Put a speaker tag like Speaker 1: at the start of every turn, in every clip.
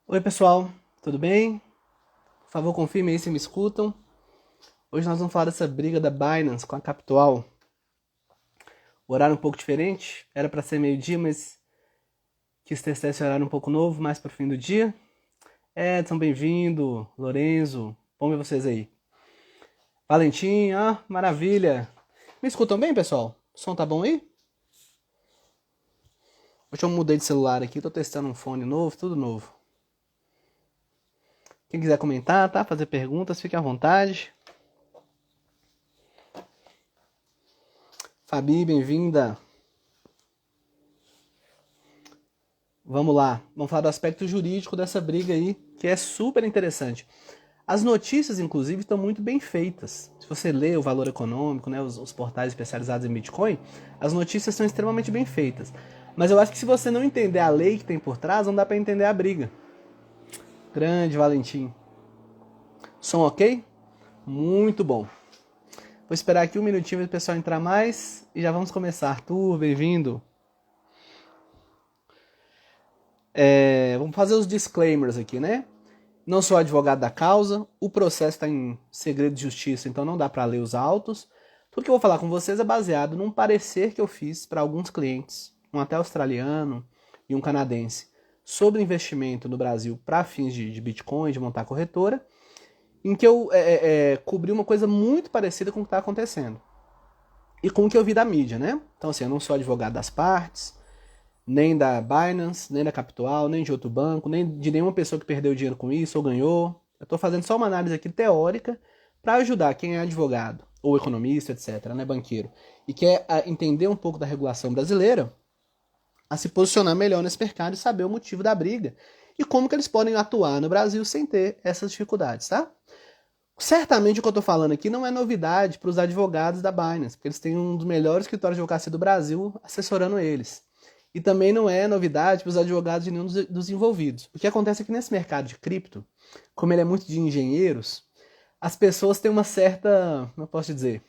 Speaker 1: Oi pessoal, tudo bem? Por favor, confirme aí se me escutam. Hoje nós vamos falar dessa briga da Binance com a Capital. O horário é um pouco diferente, era para ser meio-dia, mas quis testar esse horário um pouco novo, mais para o fim do dia. Edson, bem-vindo. Lorenzo, bom ver vocês aí. Valentim, maravilha. Me escutam bem, pessoal? O som tá bom aí? Hoje eu mudei de celular aqui, tô testando um fone novo, tudo novo. Quem quiser comentar, tá? Fazer perguntas, fique à vontade. Fabi, bem-vinda. Vamos lá, vamos falar do aspecto jurídico dessa briga aí, que é super interessante. As notícias, inclusive, estão muito bem feitas. Se você lê o Valor Econômico, né, os portais especializados em Bitcoin, as notícias são extremamente bem feitas. Mas eu acho que se você não entender a lei que tem por trás, não dá para entender a briga. Grande Valentim. Som ok? Muito bom. Vou esperar aqui um minutinho para o pessoal entrar mais e já vamos começar. Arthur, bem-vindo. Vamos fazer os disclaimers aqui, né? Não sou advogado da causa, o processo está em segredo de justiça, então não dá para ler os autos. Tudo que eu vou falar com vocês é baseado num parecer que eu fiz para alguns clientes, um até australiano e um canadense, sobre investimento no Brasil para fins de Bitcoin, de montar corretora, em que eu cobri uma coisa muito parecida com o que está acontecendo. E com o que eu vi da mídia, né? Então, assim, eu não sou advogado das partes, nem da Binance, nem da Capital, nem de outro banco, nem de nenhuma pessoa que perdeu dinheiro com isso ou ganhou. Eu estou fazendo só uma análise aqui teórica para ajudar quem é advogado, ou economista, etc., né, banqueiro, e quer entender um pouco da regulação brasileira, a se posicionar melhor nesse mercado e saber o motivo da briga e como que eles podem atuar no Brasil sem ter essas dificuldades, tá? Certamente o que eu estou falando aqui não é novidade para os advogados da Binance, porque eles têm um dos melhores escritórios de advocacia do Brasil assessorando eles. E também não é novidade para os advogados de nenhum dos envolvidos. O que acontece é que nesse mercado de cripto, como ele é muito de engenheiros, as pessoas têm uma certa, como eu posso dizer,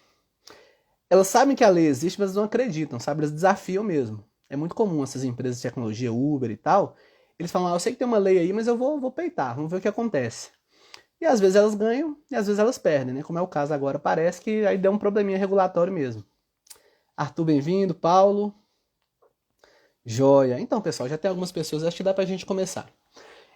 Speaker 1: elas sabem que a lei existe, mas não acreditam, sabe? Elas desafiam mesmo. É muito comum essas empresas de tecnologia, Uber e tal, eles falam, eu sei que tem uma lei aí, mas eu vou peitar, vamos ver o que acontece. E às vezes elas ganham e às vezes elas perdem, né? Como é o caso agora, parece que aí deu um probleminha regulatório mesmo. Arthur, bem-vindo. Paulo, joia. Então, pessoal, já tem algumas pessoas, acho que dá pra gente começar.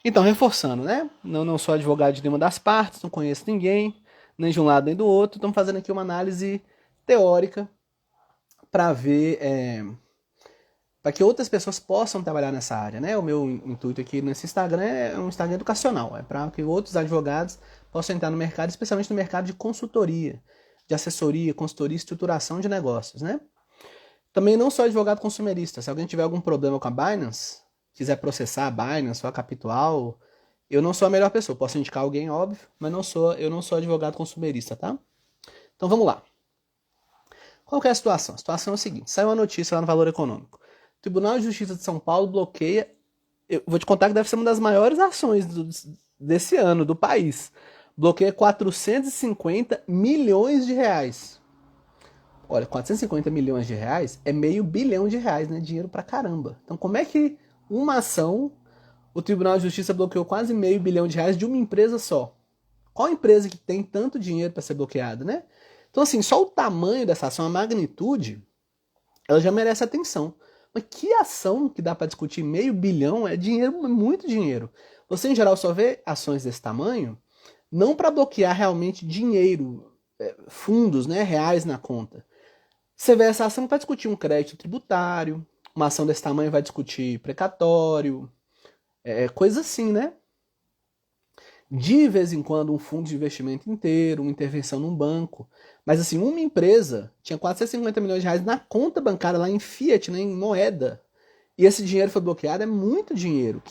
Speaker 1: Então, reforçando, né? Não sou advogado de nenhuma das partes, não conheço ninguém, nem de um lado nem do outro. Estamos fazendo aqui uma análise teórica para ver, para que outras pessoas possam trabalhar nessa área, né? O meu intuito aqui nesse Instagram é um Instagram educacional, é para que outros advogados possam entrar no mercado, especialmente no mercado de consultoria, de assessoria, consultoria e estruturação de negócios, né? Também não sou advogado consumerista. Se alguém tiver algum problema com a Binance, quiser processar a Binance ou a Capital, eu não sou a melhor pessoa. Posso indicar alguém, óbvio, mas eu não sou advogado consumerista, tá? Então vamos lá. Qual que é a situação? A situação é o seguinte: saiu uma notícia lá no Valor Econômico. O Tribunal de Justiça de São Paulo bloqueia. Eu vou te contar que deve ser uma das maiores ações desse ano, do país. Bloqueia 450 milhões de reais. Olha, 450 milhões de reais é meio bilhão de reais, né? Dinheiro pra caramba. Então, como é que uma ação, o Tribunal de Justiça bloqueou quase meio bilhão de reais de uma empresa só? Qual empresa que tem tanto dinheiro para ser bloqueada, né? Então, assim, só o tamanho dessa ação, a magnitude, ela já merece atenção. Mas que ação que dá para discutir meio bilhão é dinheiro, muito dinheiro. Você, em geral, só vê ações desse tamanho não para bloquear realmente dinheiro, fundos, né, reais na conta. Você vê essa ação vai discutir um crédito tributário, uma ação desse tamanho vai discutir precatório, coisa assim, né? De vez em quando um fundo de investimento inteiro, uma intervenção num banco. Mas assim, uma empresa tinha 450 milhões de reais na conta bancária lá em fiat, né, em moeda. E esse dinheiro foi bloqueado, é muito dinheiro.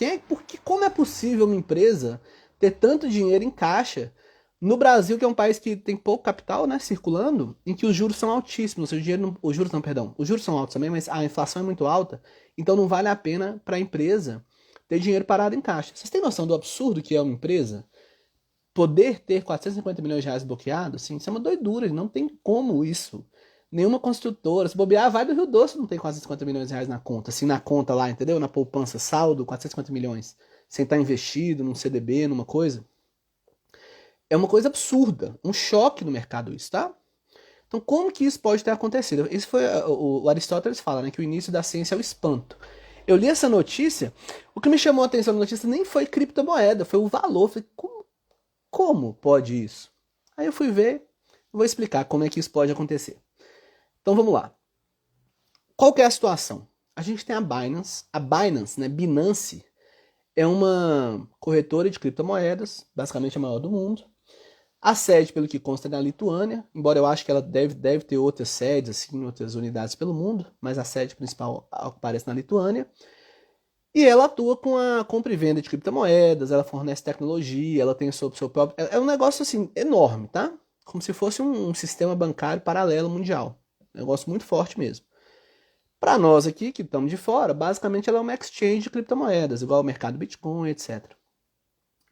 Speaker 1: Como é possível uma empresa ter tanto dinheiro em caixa no Brasil, que é um país que tem pouco capital, né, circulando, em que os juros são altíssimos, os juros não, perdão, os juros são altos também, mas a inflação é muito alta, então não vale a pena para a empresa ter dinheiro parado em caixa. Vocês têm noção do absurdo que é uma empresa poder ter 450 milhões de reais bloqueados? Assim, isso é uma doidura, não tem como isso Nenhuma construtora. Se bobear, vai do Rio Doce, não tem 450 milhões de reais na conta. Assim, na conta lá, entendeu? Na poupança, saldo, 450 milhões. Sem estar investido num CDB, numa coisa. É uma coisa absurda. Um choque no mercado isso, tá? Então, como que isso pode ter acontecido? Isso foi o Aristóteles fala, né? Que o início da ciência é o espanto. Eu li essa notícia, o que me chamou a atenção na notícia nem foi criptomoeda, foi o valor. Eu falei, como pode isso? Aí eu fui ver, vou explicar como é que isso pode acontecer. Então vamos lá. Qual que é a situação? A gente tem a Binance. A Binance, né, Binance, é uma corretora de criptomoedas, basicamente a maior do mundo. A sede, pelo que consta, é na Lituânia, embora eu acho que ela deve ter outras sedes, assim, outras unidades pelo mundo, mas a sede principal aparece na Lituânia. E ela atua com a compra e venda de criptomoedas, ela fornece tecnologia, ela tem o seu próprio... É um negócio, assim, enorme, tá? Como se fosse um sistema bancário paralelo mundial. Um negócio muito forte mesmo. Para nós aqui, que estamos de fora, basicamente ela é uma exchange de criptomoedas, igual o mercado Bitcoin, etc.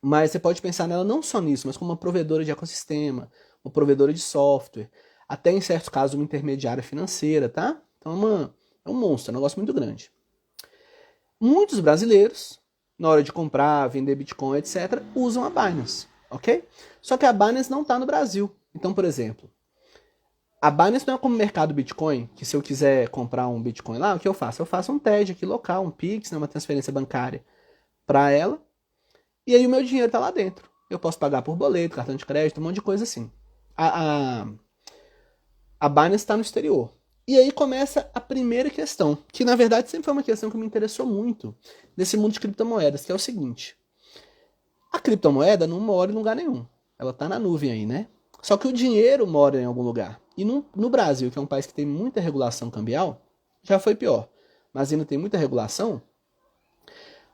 Speaker 1: Mas você pode pensar nela não só nisso, mas como uma provedora de ecossistema, uma provedora de software, até em certos casos uma intermediária financeira, tá? Então é um monstro, é um negócio muito grande. Muitos brasileiros, na hora de comprar, vender Bitcoin, etc., usam a Binance, ok? Só que a Binance não está no Brasil. Então, por exemplo, a Binance não é como o mercado Bitcoin, que se eu quiser comprar um Bitcoin lá, o que eu faço? Eu faço um TED aqui local, um Pix, né, uma transferência bancária para ela, e aí o meu dinheiro está lá dentro. Eu posso pagar por boleto, cartão de crédito, um monte de coisa assim. A Binance está no exterior. E aí começa a primeira questão, que na verdade sempre foi uma questão que me interessou muito nesse mundo de criptomoedas, que é o seguinte. A criptomoeda não mora em lugar nenhum. Ela está na nuvem aí, né? Só que o dinheiro mora em algum lugar. E no Brasil, que é um país que tem muita regulação cambial, já foi pior. Mas ainda tem muita regulação.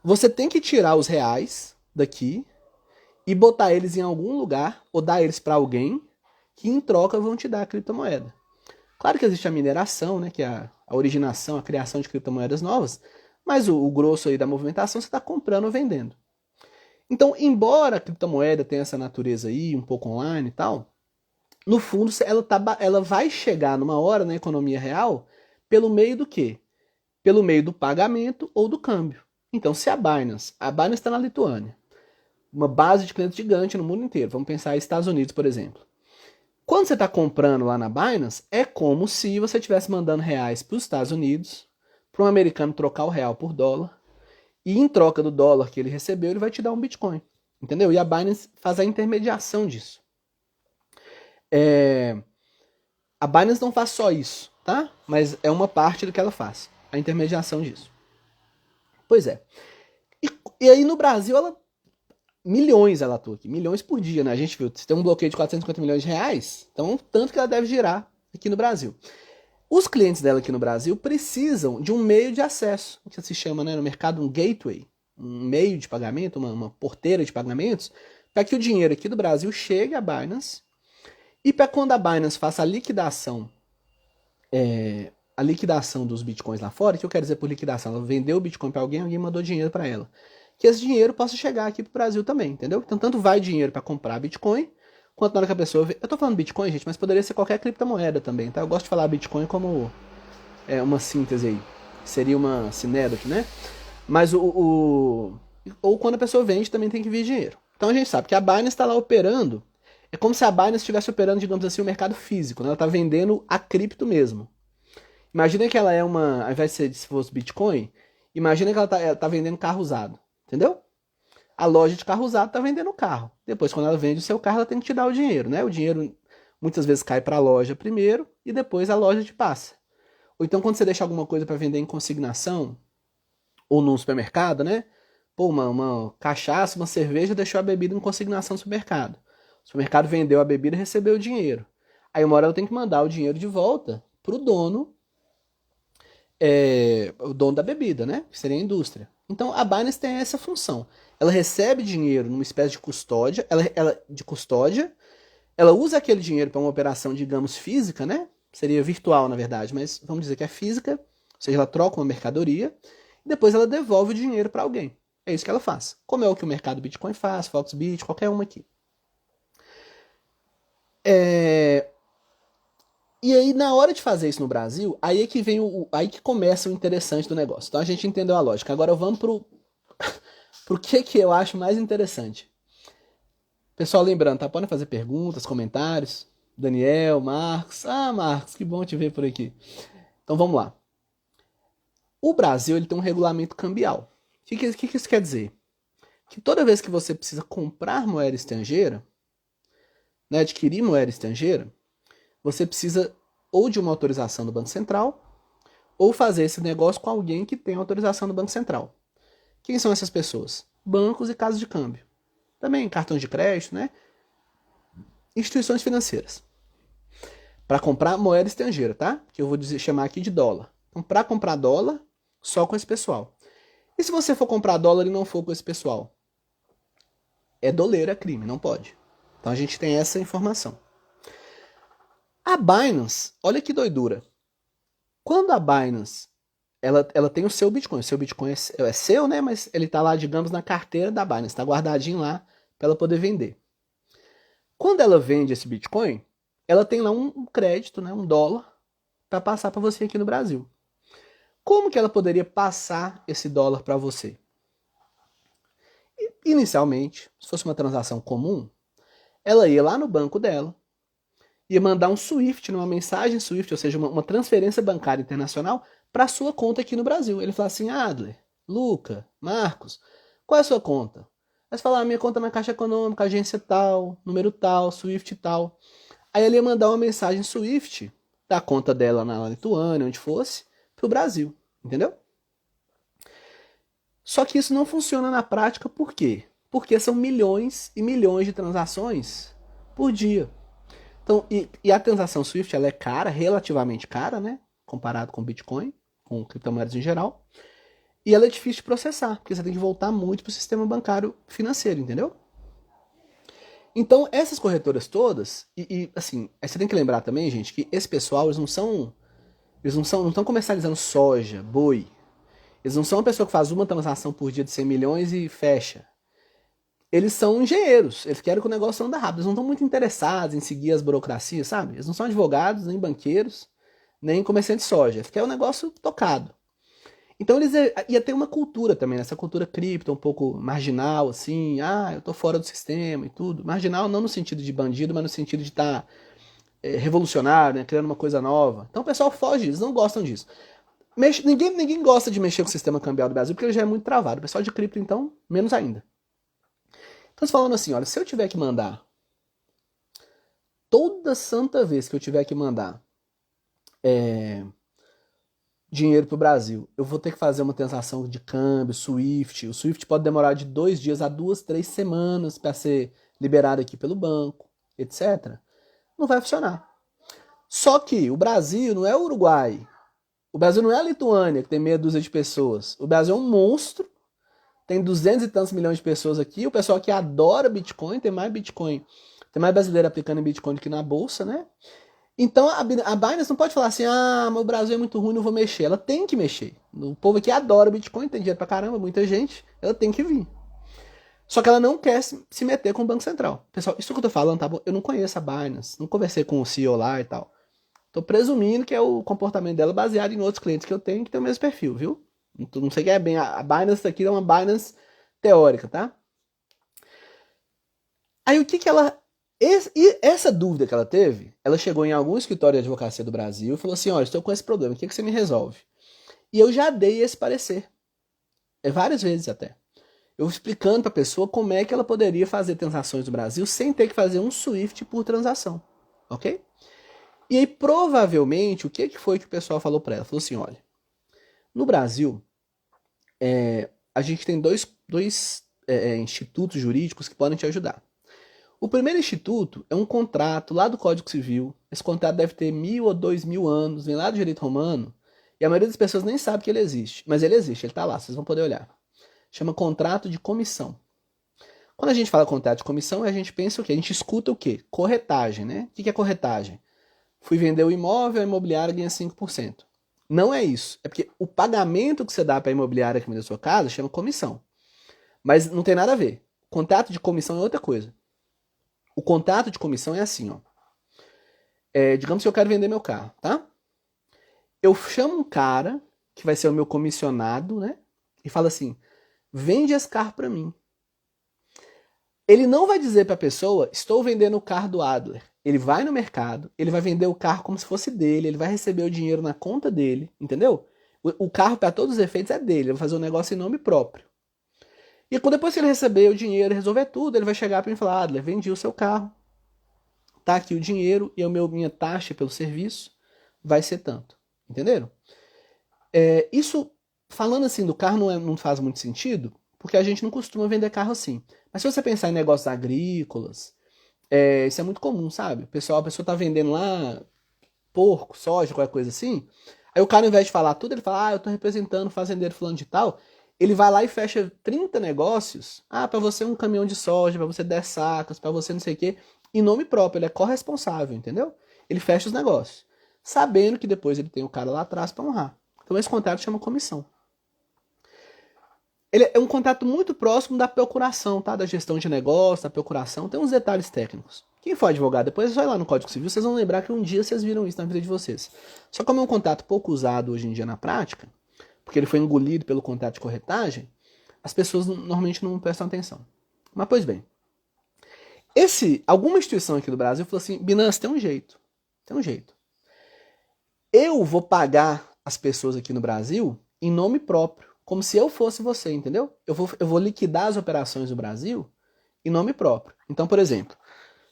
Speaker 1: Você tem que tirar os reais daqui e botar eles em algum lugar ou dar eles para alguém que em troca vão te dar a criptomoeda. Claro que existe a mineração, né, que é a originação, a criação de criptomoedas novas, mas o grosso aí da movimentação você está comprando ou vendendo. Então, embora a criptomoeda tenha essa natureza aí, um pouco online e tal, no fundo ela vai chegar numa hora na economia real pelo meio do quê? Pelo meio do pagamento ou do câmbio. Então, se a Binance está na Lituânia, uma base de clientes gigante no mundo inteiro, vamos pensar em Estados Unidos, por exemplo. Quando você está comprando lá na Binance, é como se você estivesse mandando reais para os Estados Unidos, para um americano trocar o real por dólar, e em troca do dólar que ele recebeu, ele vai te dar um Bitcoin. Entendeu? E a Binance faz a intermediação disso. A Binance não faz só isso, tá? Mas é uma parte do que ela faz, a intermediação disso. Pois é. E aí no Brasil, milhões ela atua aqui, milhões por dia, né? A gente viu, se tem um bloqueio de 450 milhões de reais, então tanto que ela deve girar aqui no Brasil. Os clientes dela aqui no Brasil precisam de um meio de acesso, que se chama, né, no mercado um gateway, um meio de pagamento, uma porteira de pagamentos, para que o dinheiro aqui do Brasil chegue à Binance e para quando a Binance faça a liquidação dos bitcoins lá fora, que eu quero dizer por liquidação, ela vendeu o bitcoin para alguém, alguém mandou dinheiro para ela, que esse dinheiro possa chegar aqui para o Brasil também, entendeu? Então tanto vai dinheiro para comprar bitcoin, quanto na hora que a pessoa vê... Eu tô falando bitcoin, gente, mas poderia ser qualquer criptomoeda também, tá? Eu gosto de falar bitcoin como uma síntese aí, seria uma sinédoque, né? Mas ou quando a pessoa vende, também tem que vir dinheiro. Então a gente sabe que a Binance está lá operando, é como se a Binance estivesse operando, digamos assim, o mercado físico, né? Ela está vendendo a cripto mesmo. Imagina que ela é ao invés de ser, se fosse Bitcoin, imagina que ela tá vendendo carro usado, entendeu? A loja de carro usado tá vendendo o carro. Depois, quando ela vende o seu carro, ela tem que te dar o dinheiro, né? O dinheiro muitas vezes cai para a loja primeiro e depois a loja te passa. Ou então quando você deixa alguma coisa para vender em consignação ou no supermercado, né? Pô, uma cachaça, uma cerveja deixou a bebida em consignação no supermercado. O supermercado vendeu a bebida e recebeu o dinheiro. Aí uma hora ela tem que mandar o dinheiro de volta pro dono, o dono da bebida, né? Que seria a indústria. Então a Binance tem essa função. Ela recebe dinheiro numa espécie de custódia, ela usa aquele dinheiro para uma operação, digamos, física, né? Seria virtual, na verdade, mas vamos dizer que é física, ou seja, ela troca uma mercadoria e depois ela devolve o dinheiro para alguém. É isso que ela faz. Como é o que o mercado Bitcoin faz, Foxbit, qualquer uma aqui. E aí, na hora de fazer isso no Brasil, aí é que vem aí que começa o interessante do negócio. Então a gente entendeu a lógica. Agora vamos pro que eu acho mais interessante. Pessoal, lembrando, tá? Podem fazer perguntas, comentários. Daniel, Marcos. Ah, Marcos, que bom te ver por aqui. Então vamos lá. O Brasil ele tem um regulamento cambial. O que isso quer dizer? Que toda vez que você precisa comprar moeda estrangeira, né, adquirir moeda estrangeira, você precisa ou de uma autorização do Banco Central, ou fazer esse negócio com alguém que tem autorização do Banco Central. Quem são essas pessoas? Bancos e casas de câmbio. Também cartões de crédito, né? Instituições financeiras. Para comprar moeda estrangeira, tá? Que eu vou chamar aqui de dólar. Então, para comprar dólar, só com esse pessoal. E se você for comprar dólar e não for com esse pessoal? É doleiro, é crime, não pode. Então a gente tem essa informação. A Binance, olha que doidura. Quando a Binance, ela tem o seu Bitcoin é seu, né? Mas ele está lá, digamos, na carteira da Binance, está guardadinho lá para ela poder vender. Quando ela vende esse Bitcoin, ela tem lá um crédito, né, um dólar, para passar para você aqui no Brasil. Como que ela poderia passar esse dólar para você? Inicialmente, se fosse uma transação comum, ela ia lá no banco dela, ia mandar um SWIFT, uma mensagem SWIFT, ou seja, uma transferência bancária internacional para a sua conta aqui no Brasil. Ele fala assim, Adler, Luca, Marcos, qual é a sua conta? Aí você fala, minha conta na Caixa Econômica, agência tal, número tal, SWIFT tal. Aí ele ia mandar uma mensagem SWIFT da conta dela na Lituânia, onde fosse, para o Brasil, entendeu? Só que isso não funciona na prática, por quê? Porque são milhões e milhões de transações por dia. Então, e a transação SWIFT ela é cara, relativamente cara, né? Comparado com Bitcoin, com criptomoedas em geral. E ela é difícil de processar, porque você tem que voltar muito para o sistema bancário financeiro, entendeu? Então, essas corretoras todas, assim, você tem que lembrar também, gente, que esse pessoal, eles não estão comercializando soja, boi. Eles não são uma pessoa que faz uma transação por dia de 100 milhões e fecha. Eles são engenheiros, eles querem que o negócio ande rápido, eles não estão muito interessados em seguir as burocracias, sabe? Eles não são advogados, nem banqueiros, nem comerciantes de soja, eles querem o negócio tocado. Então eles ia ter uma cultura também, essa cultura cripto, um pouco marginal, assim, eu tô fora do sistema e tudo. Marginal não no sentido de bandido, mas no sentido de estar revolucionário, né, criando uma coisa nova. Então o pessoal foge, eles não gostam disso. Ninguém gosta de mexer com o sistema cambial do Brasil, porque ele já é muito travado. O pessoal de cripto, então, menos ainda. Então, falando assim, olha, se eu tiver que mandar, toda santa vez que eu tiver que mandar dinheiro pro Brasil, eu vou ter que fazer uma transação de câmbio, SWIFT. O SWIFT pode demorar de 2 dias a 2, 3 semanas para ser liberado aqui pelo banco, etc. Não vai funcionar. Só que o Brasil não é o Uruguai. O Brasil não é a Lituânia, que tem meia dúzia de pessoas. O Brasil é um monstro. Tem 200 e tantos milhões de pessoas aqui. O pessoal que adora Bitcoin, tem mais brasileiro aplicando em Bitcoin do que na bolsa, né? Então a Binance não pode falar assim, mas o Brasil é muito ruim, não vou mexer. Ela tem que mexer. O povo aqui adora Bitcoin, tem dinheiro pra caramba, muita gente. Ela tem que vir. Só que ela não quer se meter com o Banco Central. Pessoal, isso que eu tô falando, tá bom? Eu não conheço a Binance, não conversei com o CEO lá e tal. Tô presumindo que é o comportamento dela baseado em outros clientes que eu tenho que tem o mesmo perfil, viu? Não sei que é bem. A Binance aqui é uma Binance teórica, tá? Aí o que ela. Essa dúvida que ela teve, ela chegou em algum escritório de advocacia do Brasil e falou assim: olha, estou com esse problema, o que você me resolve? E eu já dei esse parecer. Várias vezes até. Eu explicando para a pessoa como é que ela poderia fazer transações no Brasil sem ter que fazer um SWIFT por transação. Ok? E aí, provavelmente, o que foi que o pessoal falou para ela? Falou assim: olha, no Brasil, a gente tem dois institutos jurídicos que podem te ajudar. O primeiro instituto é um contrato lá do Código Civil. Esse contrato deve ter 1000 ou 2000 anos, vem lá do direito romano. E a maioria das pessoas nem sabe que ele existe. Mas ele existe, ele está lá, vocês vão poder olhar. Chama contrato de comissão. Quando a gente fala contrato de comissão, a gente pensa o quê? A gente escuta o quê? Corretagem, né? O que é corretagem? Fui vender o imóvel, a imobiliária ganha 5%. Não é isso. É porque o pagamento que você dá para a imobiliária que vendeu a sua casa chama comissão. Mas não tem nada a ver. Contrato de comissão é outra coisa. O contrato de comissão é assim, ó. digamos que eu quero vender meu carro, tá? Eu chamo um cara, que vai ser o meu comissionado, né? E falo assim, vende esse carro para mim. Ele não vai dizer para a pessoa, estou vendendo o carro do Adler. Ele vai no mercado, ele vai vender o carro como se fosse dele, ele vai receber o dinheiro na conta dele, entendeu? O carro, para todos os efeitos, é dele, ele vai fazer um negócio em nome próprio. E depois que ele receber o dinheiro e resolver tudo, ele vai chegar para mim e falar, Adler, vendi o seu carro, tá aqui o dinheiro e minha taxa pelo serviço vai ser tanto. Entenderam? Isso, falando assim do carro, não faz muito sentido, porque a gente não costuma vender carro assim. Mas se você pensar em negócios agrícolas, isso é muito comum, sabe? A pessoa tá vendendo lá porco, soja, qualquer coisa assim. Aí o cara, ao invés de falar tudo, ele fala, eu tô representando o fazendeiro fulano de tal. Ele vai lá e fecha 30 negócios. Pra você um caminhão de soja, pra você 10 sacas, pra você não sei o quê. Em nome próprio, ele é corresponsável, entendeu? Ele fecha os negócios. Sabendo que depois ele tem o cara lá atrás pra honrar. Então esse contrato chama comissão. Ele é um contrato muito próximo da procuração, tá? Da gestão de negócio, da procuração. Tem uns detalhes técnicos. Quem for advogado depois, é só ir lá no Código Civil, vocês vão lembrar que um dia vocês viram isso na vida de vocês. Só que como é um contrato pouco usado hoje em dia na prática, porque ele foi engolido pelo contrato de corretagem, as pessoas normalmente não prestam atenção. Mas, pois bem, alguma instituição aqui do Brasil falou assim, Binance, tem um jeito. Eu vou pagar as pessoas aqui no Brasil em nome próprio, como se eu fosse você, entendeu? Eu vou liquidar as operações no Brasil em nome próprio. Então, por exemplo,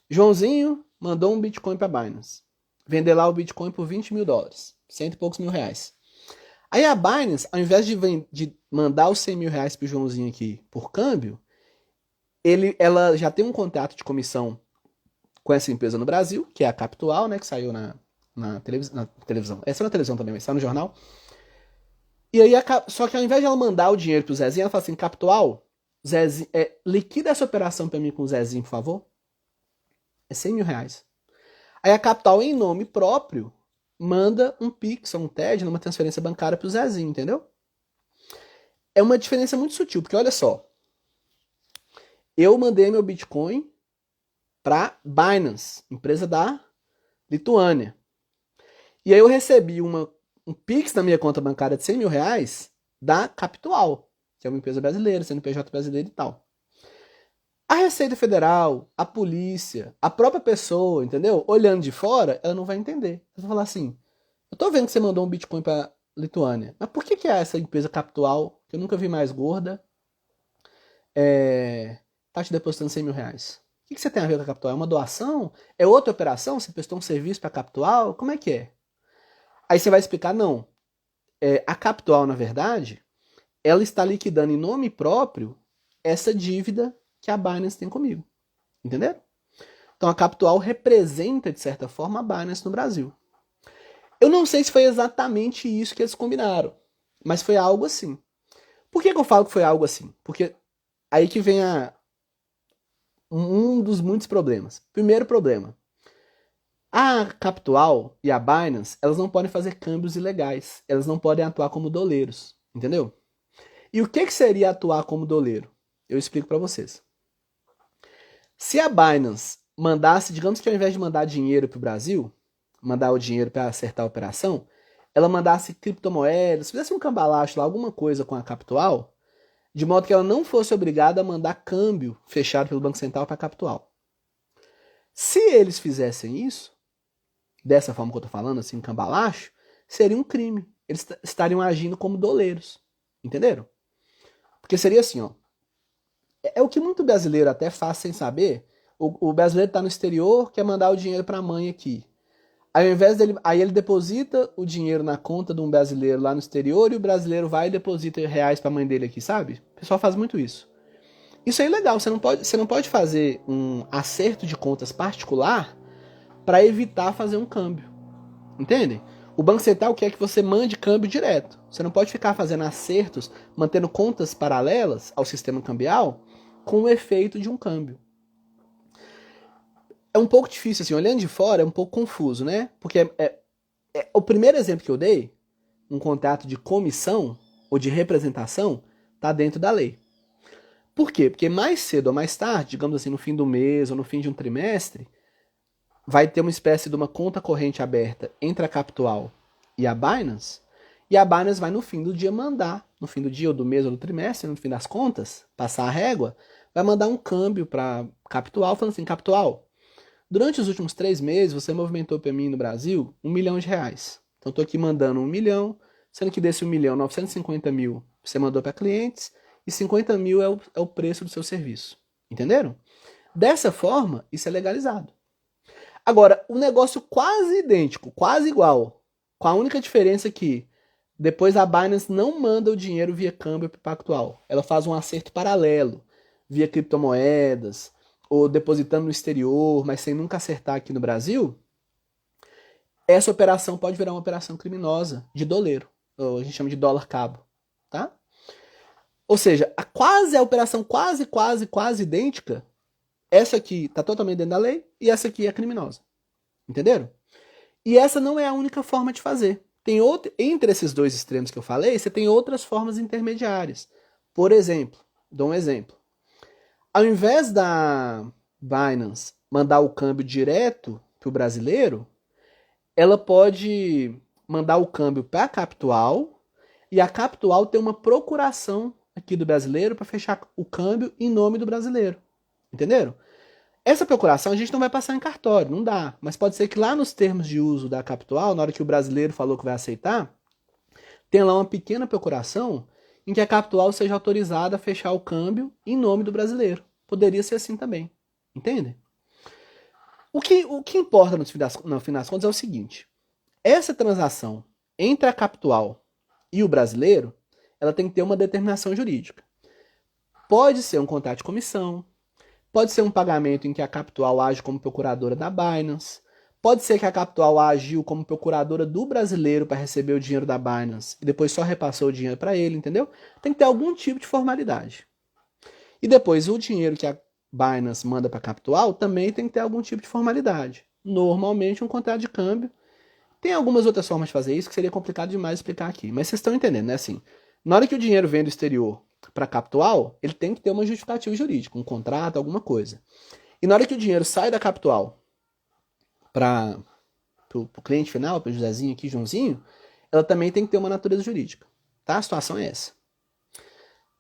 Speaker 1: Joãozinho mandou um Bitcoin para Binance. Vender lá o Bitcoin por $20 mil, cento e poucos mil reais. Aí a Binance, ao invés de mandar os 100 mil reais pro Joãozinho aqui por câmbio, ela já tem um contrato de comissão com essa empresa no Brasil, que é a Capital, né, que saiu na televisão. Essa é na televisão também, mas saiu no jornal. E aí, só que ao invés de ela mandar o dinheiro pro Zezinho, ela fala assim, Capital, Zezinho, liquida essa operação para mim com o Zezinho, por favor. É 100 mil reais. Aí a Capital, em nome próprio, manda um Pix, um TED, numa transferência bancária pro Zezinho, entendeu? É uma diferença muito sutil, porque olha só. Eu mandei meu Bitcoin para Binance, empresa da Lituânia. E aí eu recebi um Pix na minha conta bancária de 100 mil reais da Capital, que é uma empresa brasileira, CNPJ brasileira e tal. A Receita Federal, a polícia, a própria pessoa, entendeu? Olhando de fora, ela não vai entender. Ela vai falar assim, eu tô vendo que você mandou um Bitcoin pra Lituânia, mas por que é essa empresa Capital, que eu nunca vi mais gorda, tá te depositando 100 mil reais? O que você tem a ver com a Capital? É uma doação? É outra operação? Você prestou um serviço pra Capital? Como é que é? Aí você vai explicar, não. A Capital, na verdade, ela está liquidando em nome próprio essa dívida que a Binance tem comigo. Entenderam? Então a Capital representa, de certa forma, a Binance no Brasil. Eu não sei se foi exatamente isso que eles combinaram, mas foi algo assim. Por que eu falo que foi algo assim? Porque aí que vem um dos muitos problemas. Primeiro problema. A Capital e a Binance, elas não podem fazer câmbios ilegais. Elas não podem atuar como doleiros. Entendeu? E o que seria atuar como doleiro? Eu explico para vocês. Se a Binance mandasse, digamos que ao invés de mandar dinheiro para o Brasil, mandar o dinheiro para acertar a operação, ela mandasse criptomoedas, fizesse um cambalacho lá, alguma coisa com a Capital, de modo que ela não fosse obrigada a mandar câmbio fechado pelo Banco Central para a Capital. Se eles fizessem isso, dessa forma que eu estou falando, assim, cambalacho, seria um crime. Eles estariam agindo como doleiros. Entenderam? Porque seria assim, ó. É o que muito brasileiro até faz sem saber. O brasileiro está no exterior, quer mandar o dinheiro para a mãe aqui. Aí, ao invés dele, aí ele deposita o dinheiro na conta de um brasileiro lá no exterior e o brasileiro vai e deposita reais para a mãe dele aqui, sabe? O pessoal faz muito isso. Isso é ilegal. Você não pode fazer um acerto de contas particular para evitar fazer um câmbio. Entendem? O Banco Central quer que você mande câmbio direto. Você não pode ficar fazendo acertos, mantendo contas paralelas ao sistema cambial com o efeito de um câmbio. É um pouco difícil, assim, olhando de fora é um pouco confuso, né? Porque o primeiro exemplo que eu dei, um contrato de comissão ou de representação, está dentro da lei. Por quê? Porque mais cedo ou mais tarde, digamos assim, no fim do mês ou no fim de um trimestre, vai ter uma espécie de uma conta corrente aberta entre a Capital e a Binance vai no fim do dia mandar, no fim do dia ou do mês ou do trimestre, no fim das contas, passar a régua, vai mandar um câmbio para Capital, falando assim, Capital, durante os últimos 3 meses você movimentou para mim no Brasil R$ 1 milhão. Então estou aqui mandando 1 milhão, sendo que desse 1 milhão, 950 mil você mandou para clientes e 50 mil é o preço do seu serviço. Entenderam? Dessa forma, isso é legalizado. Agora, um negócio quase idêntico, quase igual, com a única diferença que depois a Binance não manda o dinheiro via câmbio para o Pactual. Ela faz um acerto paralelo, via criptomoedas, ou depositando no exterior, mas sem nunca acertar aqui no Brasil. Essa operação pode virar uma operação criminosa de doleiro, ou a gente chama de dólar cabo, tá? Ou seja, a operação quase idêntica, essa aqui está totalmente dentro da lei e essa aqui é criminosa. Entenderam? E essa não é a única forma de fazer. Tem entre esses dois extremos que eu falei, você tem outras formas intermediárias. Por exemplo, dou um exemplo. Ao invés da Binance mandar o câmbio direto para o brasileiro, ela pode mandar o câmbio para a Capital e a Capital ter uma procuração aqui do brasileiro para fechar o câmbio em nome do brasileiro. Entenderam? Essa procuração a gente não vai passar em cartório, não dá. Mas pode ser que lá nos termos de uso da Capital, na hora que o brasileiro falou que vai aceitar, tem lá uma pequena procuração em que a Capital seja autorizada a fechar o câmbio em nome do brasileiro. Poderia ser assim também. Entende? O que importa no fim das contas é o seguinte. Essa transação entre a Capital e o brasileiro, ela tem que ter uma determinação jurídica. Pode ser um contrato de comissão, pode ser um pagamento em que a Capital age como procuradora da Binance, pode ser que a Capital agiu como procuradora do brasileiro para receber o dinheiro da Binance e depois só repassou o dinheiro para ele, entendeu? Tem que ter algum tipo de formalidade. E depois o dinheiro que a Binance manda para a Capital também tem que ter algum tipo de formalidade. Normalmente um contrato de câmbio. Tem algumas outras formas de fazer isso que seria complicado demais explicar aqui, mas vocês estão entendendo, né? Assim, na hora que o dinheiro vem do exterior para a Capital, ele tem que ter uma justificativa jurídica, um contrato, alguma coisa. E na hora que o dinheiro sai da Capital para o cliente final, para o Josézinho aqui, Joãozinho, ela também tem que ter uma natureza jurídica. Tá? A situação é essa.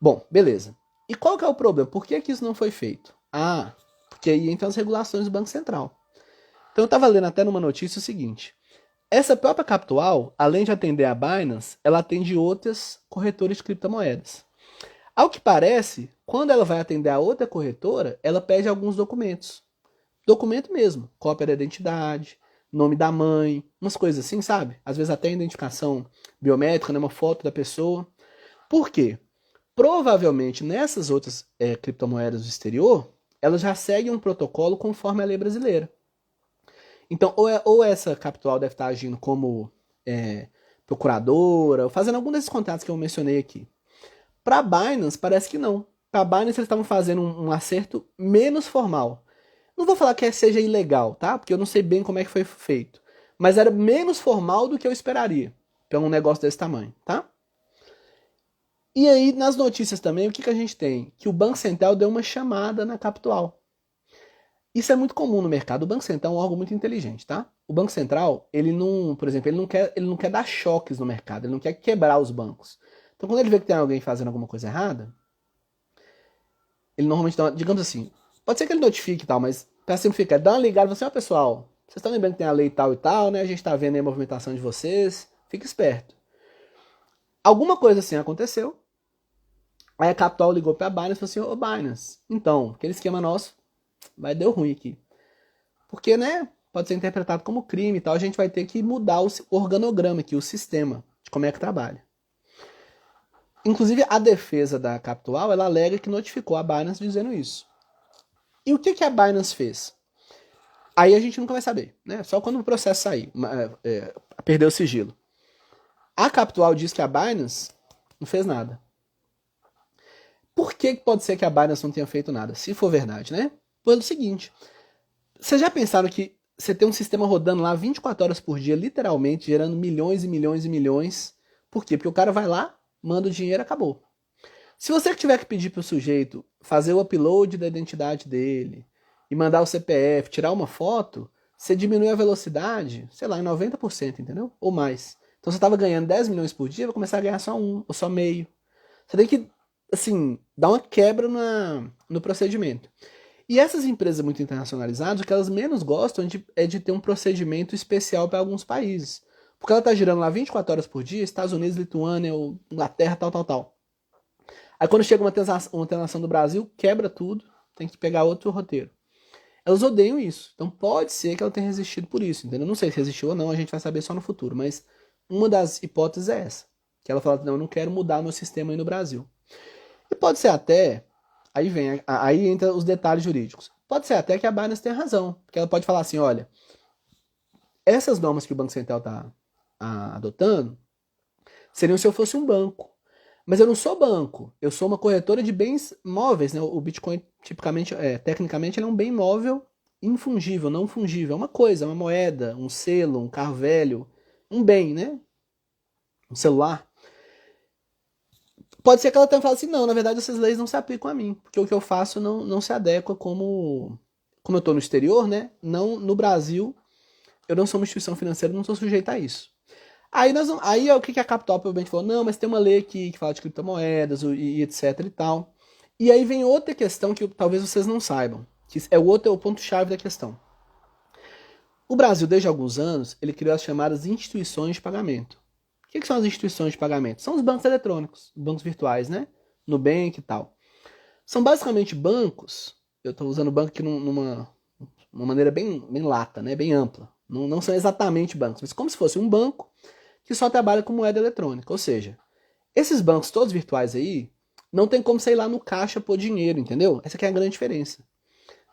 Speaker 1: Bom, beleza. E qual que é o problema? Por que isso não foi feito? Ah, porque aí entram as regulações do Banco Central. Então eu estava lendo até numa notícia o seguinte. Essa própria Capital, além de atender a Binance, ela atende outras corretoras de criptomoedas. Ao que parece, quando ela vai atender a outra corretora, ela pede alguns documentos. Documento mesmo, cópia da identidade, nome da mãe, umas coisas assim, sabe? Às vezes até identificação biométrica, né? Uma foto da pessoa. Por quê? Provavelmente nessas outras criptomoedas do exterior, elas já seguem um protocolo conforme a lei brasileira. Então, ou essa Capital deve estar agindo como procuradora, ou fazendo algum desses contratos que eu mencionei aqui. Para a Binance, parece que não. Para a Binance, eles estavam fazendo um acerto menos formal. Não vou falar que seja ilegal, tá? Porque eu não sei bem como é que foi feito. Mas era menos formal do que eu esperaria para um negócio desse tamanho, tá? E aí, nas notícias também, o que a gente tem? Que o Banco Central deu uma chamada na Capital. Isso é muito comum no mercado. O Banco Central é um órgão muito inteligente, tá? O Banco Central, ele não, por exemplo, ele não quer dar choques no mercado, ele não quer quebrar os bancos. Então, quando ele vê que tem alguém fazendo alguma coisa errada, ele normalmente dá, digamos assim, pode ser que ele notifique e tal, mas para simplificar, dá uma ligada e fala assim, ó pessoal, vocês estão lembrando que tem a lei tal e tal, né? A gente tá vendo aí a movimentação de vocês, fique esperto. Alguma coisa assim aconteceu, aí a Capital ligou pra Binance e falou assim, ô Binance, então, aquele esquema nosso deu ruim aqui. Porque, né, pode ser interpretado como crime e tal, a gente vai ter que mudar o organograma aqui, o sistema, de como é que trabalha. Inclusive, a defesa da Capital, ela alega que notificou a Binance dizendo isso. E o que a Binance fez? Aí a gente nunca vai saber, né? Só quando o processo sair, perder o sigilo. A Capital diz que a Binance não fez nada. Por que pode ser que a Binance não tenha feito nada? Se for verdade, né? Pelo seguinte, vocês já pensaram que você tem um sistema rodando lá 24 horas por dia, literalmente, gerando milhões e milhões e milhões. Por quê? Porque o cara vai lá, manda o dinheiro e acabou. Se você tiver que pedir para o sujeito fazer o upload da identidade dele e mandar o CPF, tirar uma foto, você diminui a velocidade, sei lá, em 90%, entendeu? Ou mais. Então você estava ganhando 10 milhões por dia, vai começar a ganhar só um, ou só meio. Você tem que, assim, dar uma quebra no procedimento. E essas empresas muito internacionalizadas, o que elas menos gostam é de ter um procedimento especial para alguns países. Porque ela está girando lá 24 horas por dia, Estados Unidos, Lituânia, ou Inglaterra, tal, tal, tal. Aí quando chega uma transação do Brasil, quebra tudo, tem que pegar outro roteiro. Elas odeiam isso. Então pode ser que ela tenha resistido por isso, entendeu? Não sei se resistiu ou não, a gente vai saber só no futuro. Mas uma das hipóteses é essa. Que ela fala, não, eu não quero mudar o meu sistema aí no Brasil. E pode ser até, aí entra os detalhes jurídicos. Pode ser até que a Binance tenha razão. Porque ela pode falar assim, olha, essas normas que o Banco Central está adotando seriam se eu fosse um banco. Mas eu não sou banco, eu sou uma corretora de bens móveis, né? O Bitcoin, tipicamente, tecnicamente, ele é um bem móvel infungível, não fungível. É uma coisa, uma moeda, um selo, um carro velho, um bem, né? Um celular. Pode ser que ela tenha falado assim, não, na verdade essas leis não se aplicam a mim, porque o que eu faço não se adequa como eu estou no exterior, né? Não, no Brasil, eu não sou uma instituição financeira, não sou sujeito a isso. Aí é o que a Capital provavelmente falou, não, mas tem uma lei aqui que fala de criptomoedas e etc e tal. E aí vem outra questão que talvez vocês não saibam, que é o ponto-chave da questão. O Brasil, desde alguns anos, ele criou as chamadas instituições de pagamento. O que são as instituições de pagamento? São os bancos eletrônicos, bancos virtuais, né? Nubank e tal. São basicamente bancos, eu estou usando banco aqui numa maneira bem lata, né? Bem ampla. Não são exatamente bancos, mas como se fosse um banco que só trabalha com moeda eletrônica. Ou seja, esses bancos todos virtuais aí, não tem como você ir lá no caixa pôr dinheiro, entendeu? Essa aqui é a grande diferença.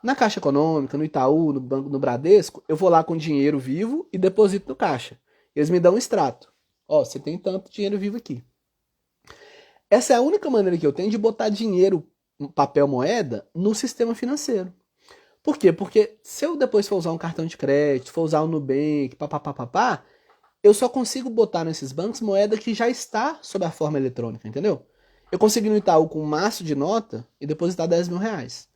Speaker 1: Na Caixa Econômica, no Itaú, no Bradesco, eu vou lá com dinheiro vivo e deposito no caixa. Eles me dão um extrato. Ó, você tem tanto dinheiro vivo aqui. Essa é a única maneira que eu tenho de botar dinheiro, papel moeda, no sistema financeiro. Por quê? Porque se eu depois for usar um cartão de crédito, for usar o Nubank, papapá, eu só consigo botar nesses bancos moeda que já está sob a forma eletrônica, entendeu? Eu consigo ir no Itaú com um maço de nota e depositar 10 mil reais.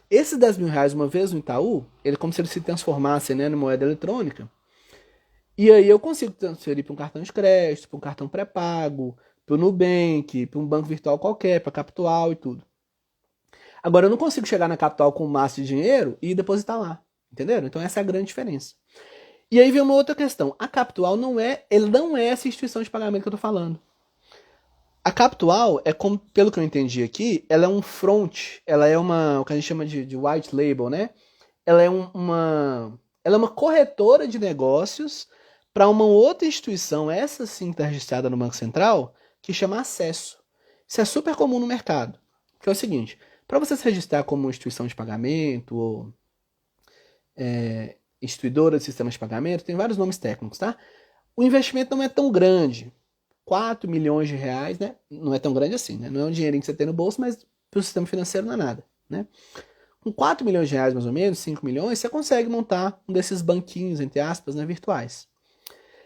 Speaker 1: Esses 10 mil reais, uma vez no Itaú, ele é como se ele se transformasse, né, em moeda eletrônica. E aí eu consigo transferir para um cartão de crédito, para um cartão pré-pago, para o Nubank, para um banco virtual qualquer, para Capital e tudo. Agora eu não consigo chegar na Capital com um maço de dinheiro e depositar lá, entenderam? Então essa é a grande diferença. E aí vem uma outra questão. A Capital não é essa instituição de pagamento que eu estou falando. A Capital é como, pelo que eu entendi aqui, ela é um front, ela é o que a gente chama de white label, né? Ela é ela é uma corretora de negócios para uma outra instituição, essa sim está registrada no Banco Central, que chama Acesso. Isso é super comum no mercado. Que é o seguinte, para você se registrar como instituição de pagamento ou instituidora de sistemas de pagamento, tem vários nomes técnicos, tá? O investimento não é tão grande. 4 milhões de reais, né? Não é tão grande assim, né? Não é um dinheirinho que você tem no bolso, mas para o sistema financeiro não é nada, né? Com 4 milhões de reais, mais ou menos, 5 milhões, você consegue montar um desses banquinhos, entre aspas, né, virtuais.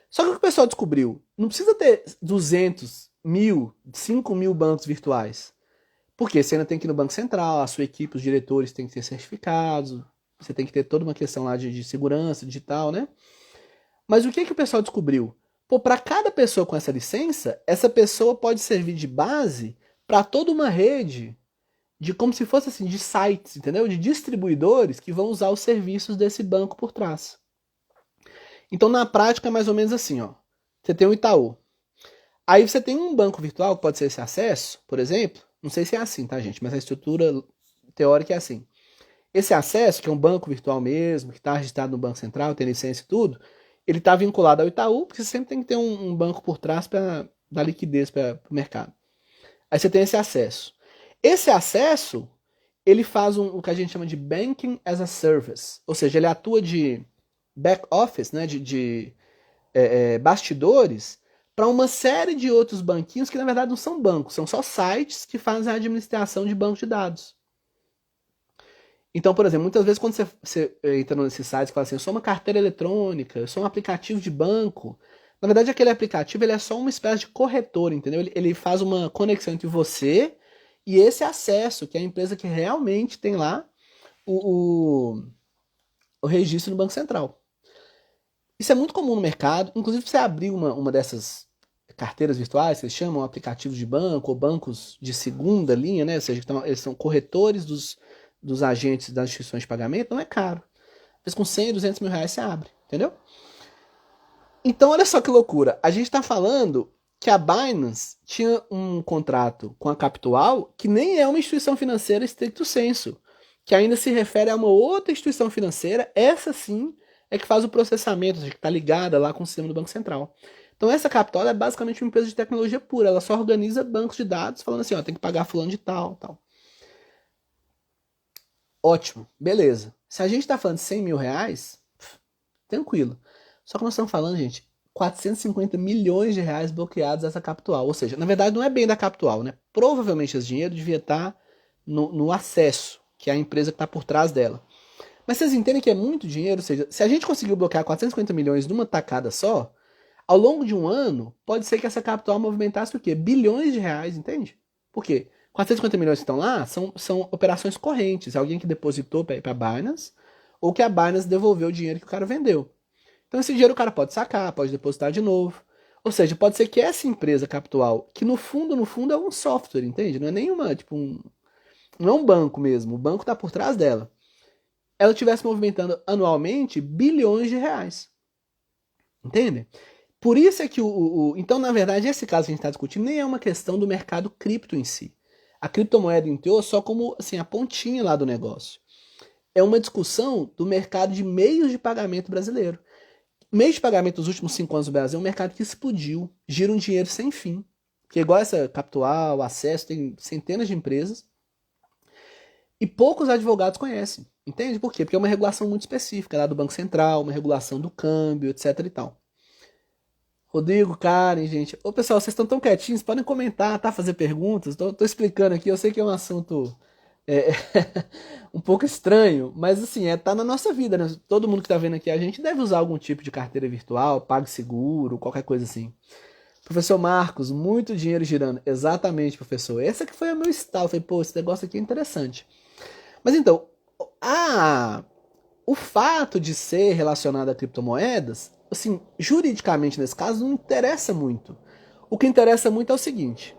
Speaker 1: Só que o que o pessoal descobriu? Não precisa ter 200 mil, 5 mil bancos virtuais. Porque você ainda tem que ir no Banco Central, a sua equipe, os diretores têm que ser certificados, você tem que ter toda uma questão lá de segurança digital, né? Mas o que o pessoal descobriu? Pô, para cada pessoa com essa licença, essa pessoa pode servir de base para toda uma rede de como se fosse assim, de sites, entendeu? De distribuidores que vão usar os serviços desse banco por trás. Então, na prática, é mais ou menos assim, ó. Você tem o Itaú. Aí você tem um banco virtual, que pode ser esse Acesso, por exemplo. Não sei se é assim, tá, gente? Mas a estrutura teórica é assim. Esse Acesso, que é um banco virtual mesmo, que está registrado no Banco Central, tem licença e tudo, ele está vinculado ao Itaú, porque você sempre tem que ter um banco por trás para dar liquidez para o mercado. Aí você tem esse acesso. Esse acesso, ele faz o que a gente chama de Banking as a Service, ou seja, ele atua de back office, né, de bastidores, para uma série de outros banquinhos que na verdade não são bancos, são só sites que fazem a administração de banco de dados. Então, por exemplo, muitas vezes quando você entra nesses sites e fala assim, eu sou uma carteira eletrônica, eu sou um aplicativo de banco, na verdade aquele aplicativo ele é só uma espécie de corretor, entendeu? Ele faz uma conexão entre você e esse acesso, que é a empresa que realmente tem lá o registro no Banco Central. Isso é muito comum no mercado. Inclusive, você abrir uma dessas carteiras virtuais, que eles chamam aplicativos de banco ou bancos de segunda linha, né? Ou seja, eles são corretores dos agentes das instituições de pagamento, não é caro. Às vezes com 100, 200 mil reais você abre, entendeu? Então, olha só que loucura. A gente está falando que a Binance tinha um contrato com a Capital que nem é uma instituição financeira stricto sensu, que ainda se refere a uma outra instituição financeira, essa sim é que faz o processamento, que está ligada lá com o sistema do Banco Central. Então essa Capital é basicamente uma empresa de tecnologia pura, ela só organiza bancos de dados, falando assim, ó, tem que pagar fulano de tal, tal. Ótimo, beleza. Se a gente está falando de 100 mil reais, tranquilo. Só que nós estamos falando, gente, 450 milhões de reais bloqueados dessa Capital. Ou seja, na verdade não é bem da Capital, né? Provavelmente esse dinheiro devia estar no acesso, que é a empresa que está por trás dela. Mas vocês entendem que é muito dinheiro? Ou seja, se a gente conseguiu bloquear 450 milhões numa tacada só, ao longo de um ano, pode ser que essa Capital movimentasse o quê? Bilhões de reais, entende? Por quê? 450 milhões que estão lá são operações correntes. Alguém que depositou para a Binance ou que a Binance devolveu o dinheiro que o cara vendeu. Então esse dinheiro o cara pode sacar, pode depositar de novo. Ou seja, pode ser que essa empresa Capital, que no fundo é um software, entende? Não é nenhuma, tipo não é um banco mesmo. O banco está por trás dela. Ela estivesse movimentando anualmente bilhões de reais. Entende? Por isso é que então, na verdade, esse caso que a gente está discutindo nem é uma questão do mercado cripto em si. A criptomoeda entrou só como assim, a pontinha lá do negócio. É uma discussão do mercado de meios de pagamento brasileiro. Meios de pagamento dos últimos 5 anos no Brasil é um mercado que explodiu, gira um dinheiro sem fim. Porque igual essa Capital, Acesso, tem centenas de empresas. E poucos advogados conhecem. Entende? Por quê? Porque é uma regulação muito específica lá do Banco Central, uma regulação do câmbio, etc e tal. Rodrigo, Karen, gente. Ô, pessoal, vocês estão tão quietinhos, podem comentar, tá? Fazer perguntas. Tô explicando aqui, eu sei que é um assunto é, um pouco estranho, mas assim, tá na nossa vida, né? Todo mundo que tá vendo aqui, a gente deve usar algum tipo de carteira virtual, PagSeguro, qualquer coisa assim. Professor Marcos, muito dinheiro girando. Exatamente, professor. Essa que foi o meu estalo. Eu falei, pô, esse negócio aqui é interessante. Mas então, o fato de ser relacionado a criptomoedas, assim, juridicamente nesse caso, não interessa muito. O que interessa muito é o seguinte: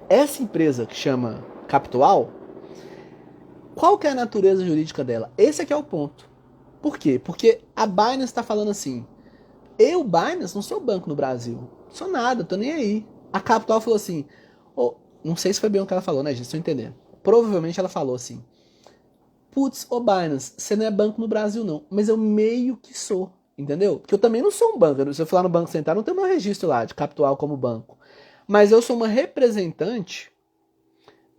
Speaker 1: essa empresa que chama Capital, qual que é a natureza jurídica dela? Esse aqui é o ponto. Por quê? Porque a Binance está falando assim: eu, Binance, não sou banco no Brasil. Não sou nada, tô nem aí. A Capital falou assim: oh, não sei se foi bem o que ela falou, né, gente? Vocês estão entendendo. Provavelmente ela falou assim: putz, ô Binance, você não é banco no Brasil não, mas eu meio que sou, entendeu? Porque eu também não sou um banco, se eu for lá no Banco Central, não tem meu registro lá de Capital como banco. Mas eu sou uma representante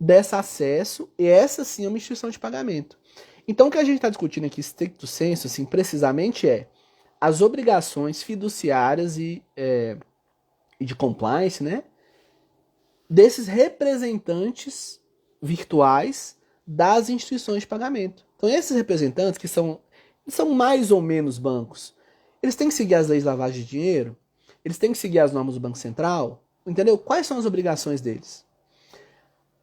Speaker 1: dessa acesso, e essa sim é uma instituição de pagamento. Então o que a gente está discutindo aqui, stricto sensu, assim, precisamente é as obrigações fiduciárias e de compliance, né? Desses representantes virtuais das instituições de pagamento. Então esses representantes, que são mais ou menos bancos, eles têm que seguir as leis de lavagem de dinheiro, eles têm que seguir as normas do Banco Central, entendeu? Quais são as obrigações deles?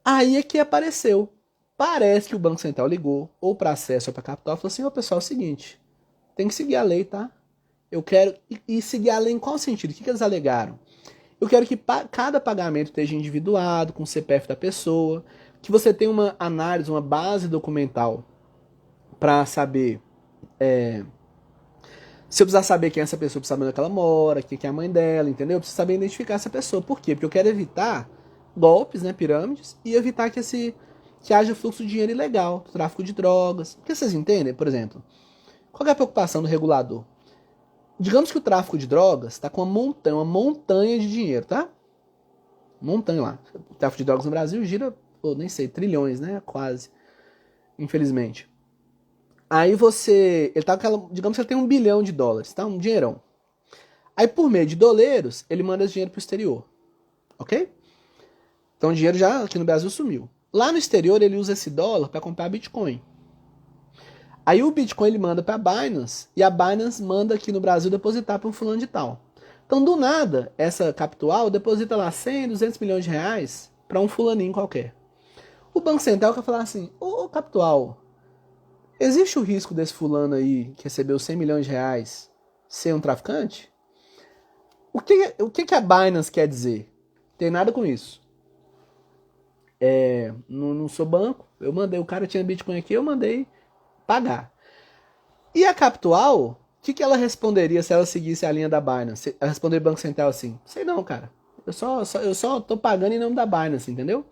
Speaker 1: Aí é que apareceu. Parece que o Banco Central ligou, ou para acesso ou para capital, e falou assim: ô pessoal, é o seguinte, tem que seguir a lei, tá? Eu quero. E seguir a lei em qual sentido? O que eles alegaram? Eu quero que cada pagamento esteja individuado, com o CPF da pessoa, que você tenha uma análise, uma base documental para saber se eu precisar saber quem é essa pessoa, eu preciso saber onde é que ela mora, quem é a mãe dela, entendeu? Eu preciso saber identificar essa pessoa. Por quê? Porque eu quero evitar golpes, né, pirâmides, e evitar que haja fluxo de dinheiro ilegal, tráfico de drogas. Porque vocês entendem, por exemplo, qual é a preocupação do regulador? Digamos que o tráfico de drogas está com uma montanha de dinheiro, tá? Montanha lá. O tráfico de drogas no Brasil gira, nem sei, trilhões, né? Quase. Infelizmente. Aí ele tá com aquela, digamos que ele tem $1 bilhão, tá? Um dinheirão. Aí por meio de doleiros, ele manda esse dinheiro pro exterior. Ok? Então o dinheiro já aqui no Brasil sumiu. Lá no exterior ele usa esse dólar para comprar Bitcoin. Aí o Bitcoin ele manda para a Binance e a Binance manda aqui no Brasil depositar para um fulano de tal. Então do nada, essa Capital deposita lá 100, 200 milhões de reais para um fulaninho qualquer. O Banco Central quer falar assim: ô Capital, existe o risco desse fulano aí que recebeu 100 milhões de reais ser um traficante? O que a Binance quer dizer? Tem nada com isso. Não sou banco, eu mandei, o cara tinha Bitcoin aqui, eu mandei pagar. E a Capital, o que ela responderia se ela seguisse a linha da Binance? Ela responderia Banco Central assim, sei não, cara, eu só tô pagando em nome da Binance, entendeu?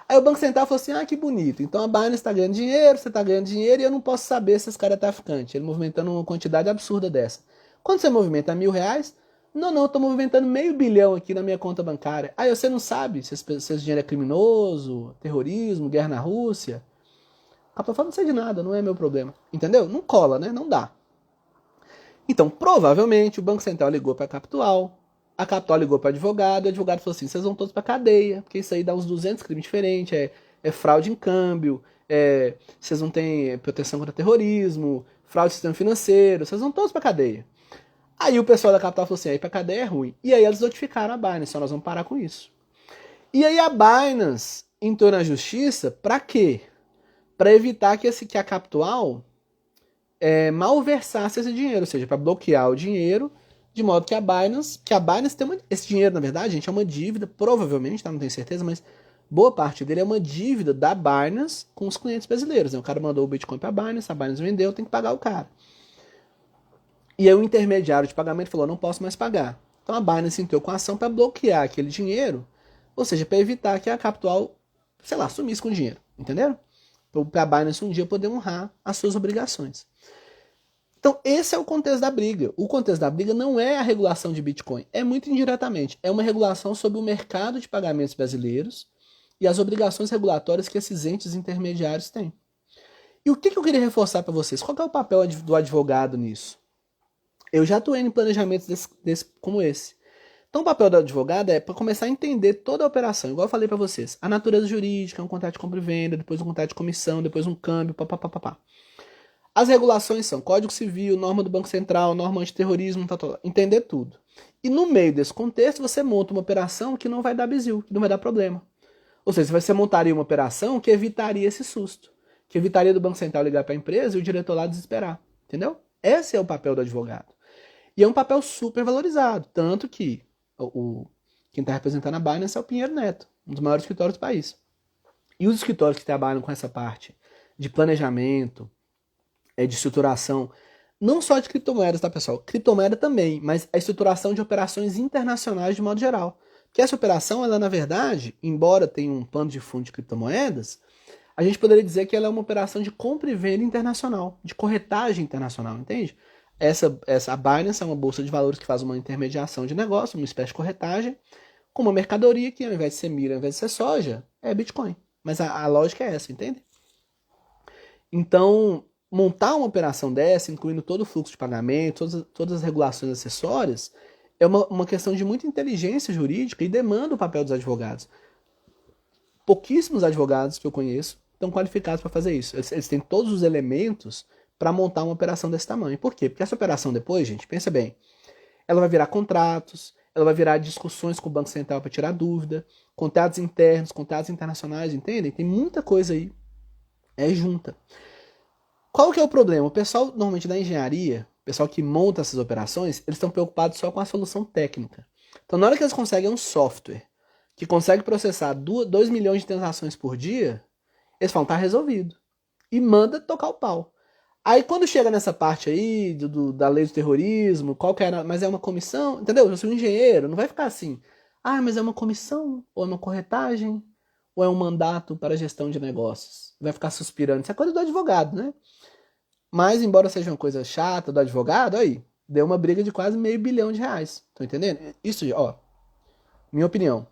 Speaker 1: Aí o Banco Central falou assim, que bonito, então a Binance tá ganhando dinheiro, você tá ganhando dinheiro e eu não posso saber se esse cara é traficante, ele movimentando uma quantidade absurda dessa. Quando você movimenta R$ 1.000, não, eu tô movimentando R$ 500 milhão aqui na minha conta bancária. Aí você não sabe se esse dinheiro é criminoso, terrorismo, guerra na Rússia. A pessoa fala, não sei de nada, não é meu problema. Entendeu? Não cola, né? Não dá. Então, provavelmente, o Banco Central ligou para a Capital ligou para o advogado falou assim, vocês vão todos para cadeia, porque isso aí dá uns 200 crimes diferentes, é fraude em câmbio, vocês não têm proteção contra terrorismo, fraude no sistema financeiro, vocês vão todos para cadeia. Aí o pessoal da Capital falou assim, aí pra cadeia é ruim. E aí eles notificaram a Binance, nós vamos parar com isso. E aí a Binance entrou na justiça pra quê? Pra evitar que a Capital malversasse esse dinheiro, ou seja, pra bloquear o dinheiro, de modo que a Binance tem esse dinheiro, na verdade, gente, é uma dívida, provavelmente, tá? Não tenho certeza, mas boa parte dele é uma dívida da Binance com os clientes brasileiros. Né? O cara mandou o Bitcoin pra Binance, a Binance vendeu, tem que pagar o cara. E aí o intermediário de pagamento falou, não posso mais pagar. Então a Binance entrou com a ação para bloquear aquele dinheiro, ou seja, para evitar que a Capital, sei lá, sumisse com o dinheiro, entenderam? Para a Binance um dia poder honrar as suas obrigações. Então esse é o contexto da briga. O contexto da briga não é a regulação de Bitcoin, é muito indiretamente. É uma regulação sobre o mercado de pagamentos brasileiros e as obrigações regulatórias que esses entes intermediários têm. E o que eu queria reforçar para vocês? Qual é o papel do advogado nisso? Eu já atuei em planejamentos como esse. Então o papel do advogado é para começar a entender toda a operação. Igual eu falei para vocês. A natureza jurídica, um contrato de compra e venda, depois um contrato de comissão, depois um câmbio, papapá. As regulações são Código Civil, norma do Banco Central, norma antiterrorismo, entender tudo. E no meio desse contexto você monta uma operação que não vai dar bizil, que não vai dar problema. Ou seja, você montaria uma operação que evitaria esse susto. Que evitaria do Banco Central ligar para a empresa e o diretor lá desesperar. Entendeu? Esse é o papel do advogado. E é um papel super valorizado, tanto que quem está representando a Binance é o Pinheiro Neto, um dos maiores escritórios do país. E os escritórios que trabalham com essa parte de planejamento, de estruturação, não só de criptomoedas, tá, pessoal? Criptomoeda também, mas a estruturação de operações internacionais de modo geral. Porque essa operação, ela na verdade, embora tenha um pano de fundo de criptomoedas, a gente poderia dizer que ela é uma operação de compra e venda internacional, de corretagem internacional, entende? A Binance é uma bolsa de valores que faz uma intermediação de negócio, uma espécie de corretagem, com uma mercadoria que ao invés de ser milho, ao invés de ser soja, é Bitcoin. Mas a lógica é essa, entende? Então, montar uma operação dessa, incluindo todo o fluxo de pagamento, todas as regulações acessórias, é uma questão de muita inteligência jurídica e demanda o papel dos advogados. Pouquíssimos advogados que eu conheço estão qualificados para fazer isso. Eles têm todos os elementos para montar uma operação desse tamanho. Por quê? Porque essa operação depois, gente, pensa bem, ela vai virar contratos, ela vai virar discussões com o Banco Central para tirar dúvida, contratos internos, contratos internacionais, entendem? Tem muita coisa aí junta. Qual que é o problema? O pessoal, normalmente da engenharia, o pessoal que monta essas operações, eles estão preocupados só com a solução técnica. Então, na hora que eles conseguem um software que consegue processar 2 milhões de transações por dia, eles falam, tá resolvido. E manda tocar o pau. Aí quando chega nessa parte aí da lei do terrorismo, qual que era, mas é uma comissão, entendeu? Eu sou um engenheiro, não vai ficar assim. Mas é uma comissão, ou é uma corretagem, ou é um mandato para gestão de negócios. Vai ficar suspirando. Isso é coisa do advogado, né? Mas, embora seja uma coisa chata do advogado, aí, deu uma briga de quase R$500 bilhão. Estão entendendo? Isso, ó, minha opinião,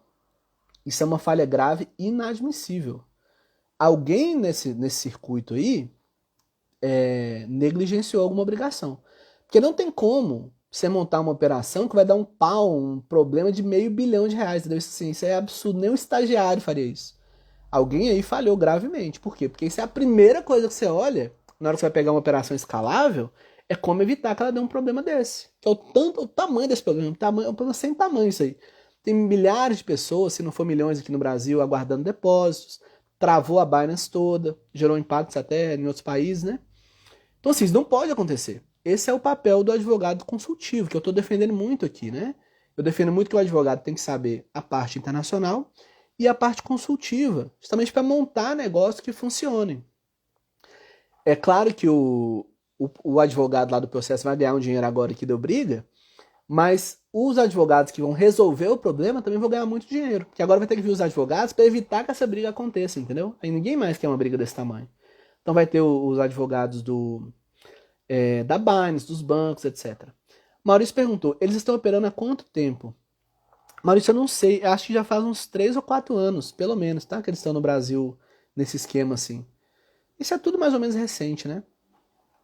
Speaker 1: isso é uma falha grave e inadmissível. Alguém nesse circuito aí negligenciou alguma obrigação. Porque não tem como você montar uma operação que vai dar um pau, um problema de R$500 bilhão. Entendeu? Isso é absurdo, nem um estagiário faria isso. Alguém aí falhou gravemente. Por quê? Porque isso é a primeira coisa que você olha na hora que você vai pegar uma operação escalável, é como evitar que ela dê um problema desse. Que é o tamanho desse problema. É um problema sem tamanho isso aí. Tem milhares de pessoas, se não for milhões aqui no Brasil, aguardando depósitos. Travou a Binance toda, gerou impactos até em outros países, né? Então, assim, isso não pode acontecer. Esse é o papel do advogado consultivo, que eu estou defendendo muito aqui, né? Eu defendo muito que o advogado tem que saber a parte internacional e a parte consultiva, justamente para montar negócios que funcionem. É claro que o advogado lá do processo vai ganhar um dinheiro agora que deu briga, mas os advogados que vão resolver o problema também vão ganhar muito dinheiro. Porque agora vai ter que vir os advogados para evitar que essa briga aconteça, entendeu? Aí ninguém mais quer uma briga desse tamanho. Então vai ter os advogados da Binance, dos bancos, etc. Maurício perguntou, eles estão operando há quanto tempo? Maurício, eu não sei, acho que já faz uns 3 ou 4 anos, pelo menos, tá? Que eles estão no Brasil nesse esquema assim. Isso é tudo mais ou menos recente, né?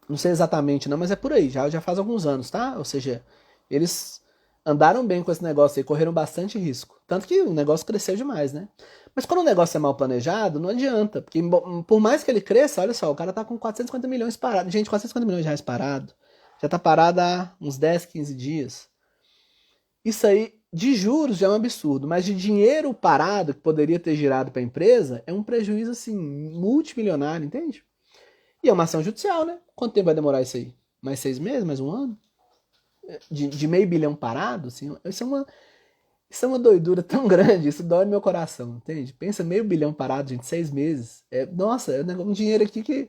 Speaker 1: Não sei exatamente não, mas é por aí, já faz alguns anos, tá? Ou seja, eles andaram bem com esse negócio aí, correram bastante risco. Tanto que o negócio cresceu demais, né? Mas quando o negócio é mal planejado, não adianta. Porque por mais que ele cresça, olha só, o cara tá com 450 milhões parado. Gente, 450 milhões de reais parado. Já tá parado há uns 10, 15 dias. Isso aí, de juros, já é um absurdo. Mas de dinheiro parado que poderia ter girado para a empresa, é um prejuízo, assim, multimilionário, entende? E é uma ação judicial, né? Quanto tempo vai demorar isso aí? Mais 6 meses? Mais um ano? De meio bilhão parado? Assim, isso é uma doidura tão grande, isso dói no meu coração, entende? Pensa meio bilhão parado, gente, 6 meses. Nossa, é um dinheiro aqui que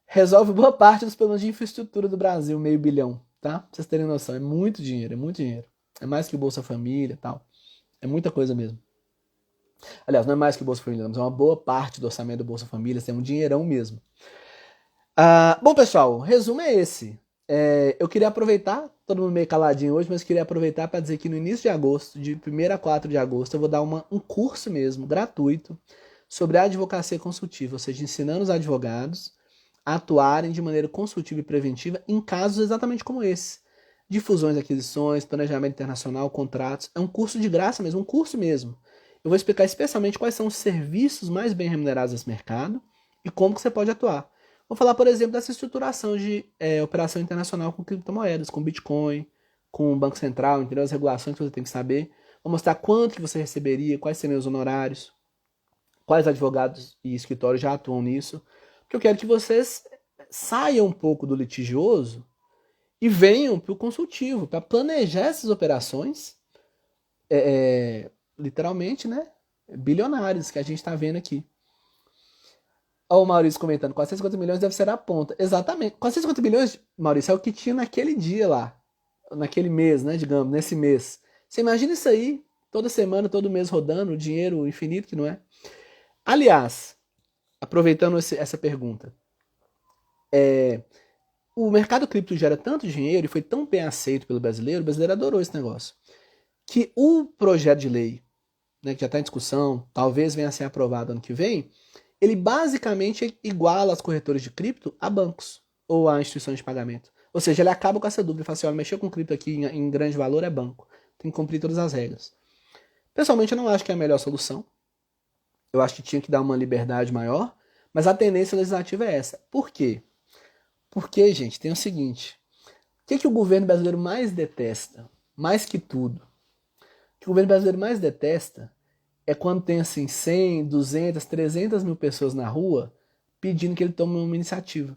Speaker 1: resolve boa parte dos problemas de infraestrutura do Brasil, meio bilhão, tá? Pra vocês terem noção, é muito dinheiro, é muito dinheiro. É mais que o Bolsa Família e tal. É muita coisa mesmo. Aliás, não é mais que o Bolsa Família, mas é uma boa parte do orçamento do Bolsa Família, tem um dinheirão mesmo. Bom, pessoal, o resumo é esse. Eu queria aproveitar, todo mundo meio caladinho hoje, mas queria aproveitar para dizer que no início de agosto, de 1º a 4 de agosto, eu vou dar um curso mesmo, gratuito, sobre a advocacia consultiva, ou seja, ensinando os advogados a atuarem de maneira consultiva e preventiva em casos exatamente como esse. De fusões, aquisições, planejamento internacional, contratos. É um curso de graça mesmo, um curso mesmo. Eu vou explicar especialmente quais são os serviços mais bem remunerados desse mercado e como que você pode atuar. Vou falar, por exemplo, dessa estruturação de operação internacional com criptomoedas, com Bitcoin, com o Banco Central, entendeu? As regulações que você tem que saber. Vou mostrar quanto que você receberia, quais seriam os honorários, quais advogados e escritórios já atuam nisso. Porque eu quero que vocês saiam um pouco do litigioso e venham para o consultivo, para planejar essas operações, literalmente, né? Bilionários que a gente está vendo aqui. Olha o Maurício comentando, 450 milhões deve ser a ponta. Exatamente. 450 milhões, Maurício, é o que tinha naquele dia lá. Naquele mês, né, digamos, nesse mês. Você imagina isso aí, toda semana, todo mês rodando, dinheiro infinito que não é. Aliás, aproveitando essa pergunta, o mercado cripto gera tanto dinheiro e foi tão bem aceito pelo brasileiro, o brasileiro adorou esse negócio, que o projeto de lei, né, que já está em discussão, talvez venha a ser aprovado ano que vem, ele basicamente iguala as corretoras de cripto a bancos ou a instituições de pagamento. Ou seja, ele acaba com essa dúvida e fala assim, olha, mexer com cripto aqui em grande valor é banco. Tem que cumprir todas as regras. Pessoalmente, eu não acho que é a melhor solução. Eu acho que tinha que dar uma liberdade maior, mas a tendência legislativa é essa. Por quê? Porque, gente, tem o seguinte, o que o governo brasileiro mais detesta? Mais que tudo. O que o governo brasileiro mais detesta é quando tem assim 100, 200, 300 mil pessoas na rua pedindo que ele tome uma iniciativa.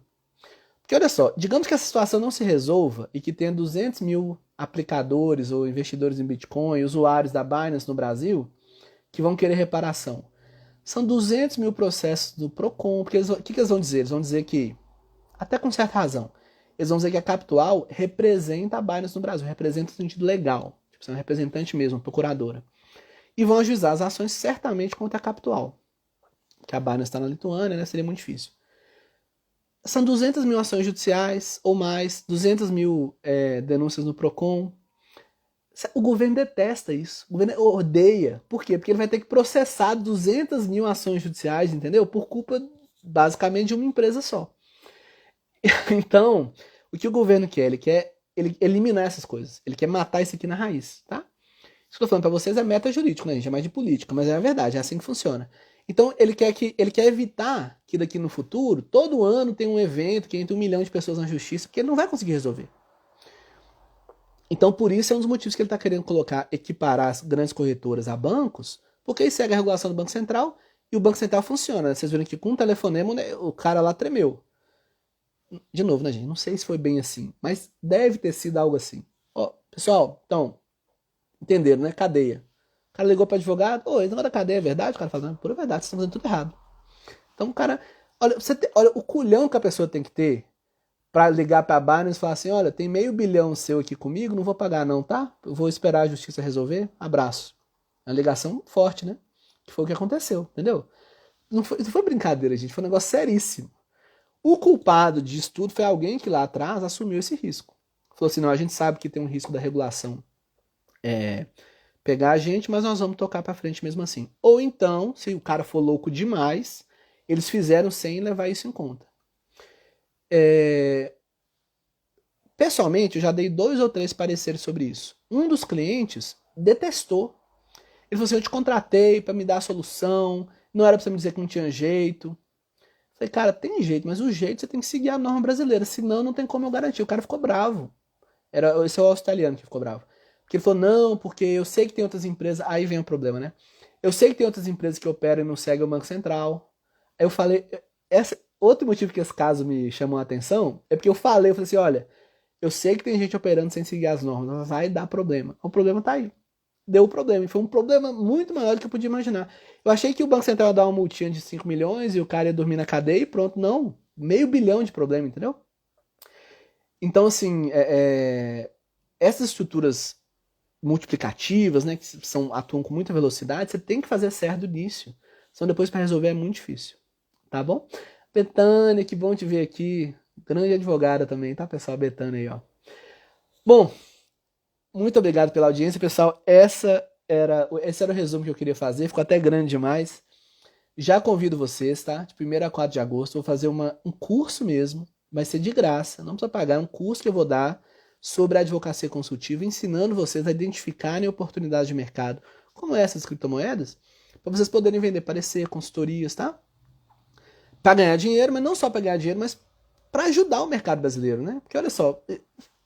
Speaker 1: Porque olha só, digamos que essa situação não se resolva e que tenha 200 mil aplicadores ou investidores em Bitcoin, usuários da Binance no Brasil, que vão querer reparação. São 200 mil processos do PROCON, porque o que eles vão dizer? Eles vão dizer que, até com certa razão, eles vão dizer que a Capital representa a Binance no Brasil, representa no sentido legal, tipo, é um representante mesmo, uma procuradora. E vão ajuizar as ações certamente contra a Capital, que a Binance está na Lituânia, né? Seria muito difícil. São 200 mil ações judiciais ou mais, 200 mil denúncias no PROCON. O governo detesta isso, o governo odeia. Por quê? Porque ele vai ter que processar 200 mil ações judiciais, entendeu? Por culpa, basicamente, de uma empresa só. Então, o que o governo quer? Ele quer eliminar essas coisas. Ele quer matar isso aqui na raiz, tá? Isso que eu tô falando pra vocês é meta jurídico, né, gente? É mais de política, mas é a verdade, é assim que funciona. Então, ele quer evitar que daqui no futuro, todo ano tem um evento que entre 1 milhão de pessoas na justiça, porque ele não vai conseguir resolver. Então, por isso é um dos motivos que ele está querendo equiparar as grandes corretoras a bancos, porque aí segue a regulação do Banco Central e o Banco Central funciona. Vocês viram que com o telefonema, né, o cara lá tremeu. De novo, né, gente? Não sei se foi bem assim, mas deve ter sido algo assim. Ó, pessoal, então, entenderam, né? Cadeia. O cara ligou para advogado, ô, esse negócio da cadeia é verdade? O cara fala, não, pura verdade, vocês estão fazendo tudo errado. Então o cara, olha, olha o culhão que a pessoa tem que ter para ligar para a Binance e falar assim, olha, tem meio bilhão seu aqui comigo, não vou pagar não, tá? Eu vou esperar a justiça resolver, abraço. É uma ligação forte, né? Que foi o que aconteceu, entendeu? Não foi brincadeira, gente, foi um negócio seríssimo. O culpado disso tudo foi alguém que lá atrás assumiu esse risco. Falou assim, não, a gente sabe que tem um risco da regulação pegar a gente, mas nós vamos tocar para frente mesmo assim. Ou então, se o cara for louco demais, eles fizeram sem levar isso em conta. Pessoalmente, eu já dei 2 ou 3 pareceres sobre isso. Um dos clientes detestou. Ele falou assim, eu te contratei para me dar a solução, não era para você me dizer que não tinha jeito. Falei, cara, tem jeito, mas o jeito você tem que seguir a norma brasileira, senão não tem como eu garantir. O cara ficou bravo. Esse é o australiano que ficou bravo. Porque ele falou, não, porque eu sei que tem outras empresas. Aí vem o problema, né? Eu sei que tem outras empresas que operam e não seguem o Banco Central. Aí eu falei, outro motivo que esse caso me chamou a atenção é porque eu falei assim, olha, eu sei que tem gente operando sem seguir as normas, mas vai dar problema. O problema tá aí. Deu o problema. E foi um problema muito maior do que eu podia imaginar. Eu achei que o Banco Central ia dar uma multinha de 5 milhões e o cara ia dormir na cadeia e pronto. Não. Meio bilhão de problema, entendeu? Então, assim, essas estruturas multiplicativas, né, que atuam com muita velocidade, você tem que fazer certo do início. Senão depois para resolver é muito difícil. Tá bom? Betânia, que bom te ver aqui. Grande advogada também, tá, pessoal? Betânia aí, ó. Bom, muito obrigado pela audiência, pessoal. Esse era o resumo que eu queria fazer. Ficou até grande demais. Já convido vocês, tá? De 1º a 4 de agosto, vou fazer um curso mesmo. Vai ser de graça, não precisa pagar. É um curso que eu vou dar sobre a advocacia consultiva, ensinando vocês a identificarem oportunidades de mercado, como essas criptomoedas, para vocês poderem vender parecer, consultorias, tá? Para ganhar dinheiro, mas não só para ganhar dinheiro, mas para ajudar o mercado brasileiro, né? Porque olha só,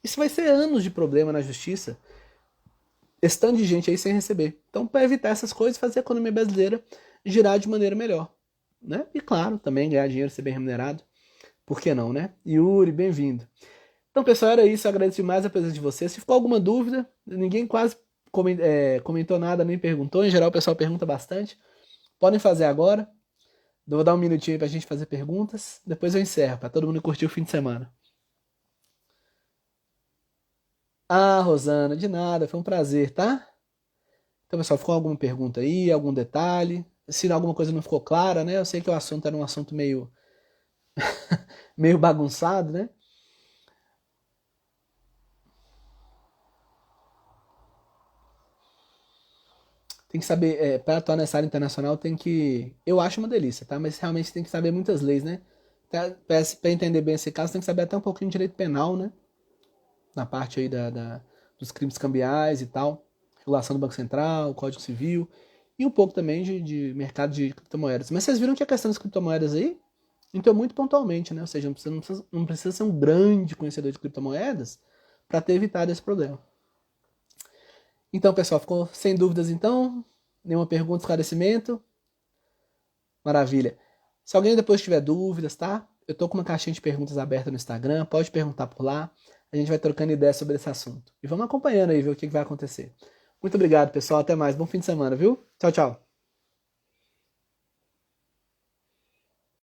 Speaker 1: isso vai ser anos de problema na justiça, esse tanto de gente aí sem receber. Então, para evitar essas coisas, fazer a economia brasileira girar de maneira melhor, né? E claro, também ganhar dinheiro, ser bem remunerado. Por que não, né? Yuri, bem-vindo. Então, pessoal, era isso. Eu agradeço demais a presença de vocês. Se ficou alguma dúvida, ninguém quase comentou nada, nem perguntou. Em geral, o pessoal pergunta bastante. Podem fazer agora. Eu vou dar um minutinho aí pra gente fazer perguntas. Depois eu encerro, pra todo mundo curtir o fim de semana. Ah, Rosana, de nada. Foi um prazer, tá? Então, pessoal, ficou alguma pergunta aí? Algum detalhe? Se alguma coisa não ficou clara, né? Eu sei que o assunto era um assunto meio bagunçado, né? Tem que saber, para atuar nessa área internacional tem que, eu acho uma delícia, tá? Mas realmente tem que saber muitas leis, né? Para entender bem esse caso, tem que saber até um pouquinho de direito penal, né? Na parte aí dos crimes cambiais e tal, regulação do Banco Central, Código Civil, e um pouco também de mercado de criptomoedas. Mas vocês viram que a questão das criptomoedas aí, então muito pontualmente, né? Ou seja, não precisa ser um grande conhecedor de criptomoedas para ter evitado esse problema. Então, pessoal, ficou sem dúvidas então? Nenhuma pergunta, esclarecimento? Maravilha. Se alguém depois tiver dúvidas, tá? Eu tô com uma caixinha de perguntas aberta no Instagram, pode perguntar por lá. A gente vai trocando ideias sobre esse assunto. E vamos acompanhando aí, ver o que vai acontecer. Muito obrigado, pessoal. Até mais. Bom fim de semana, viu? Tchau, tchau.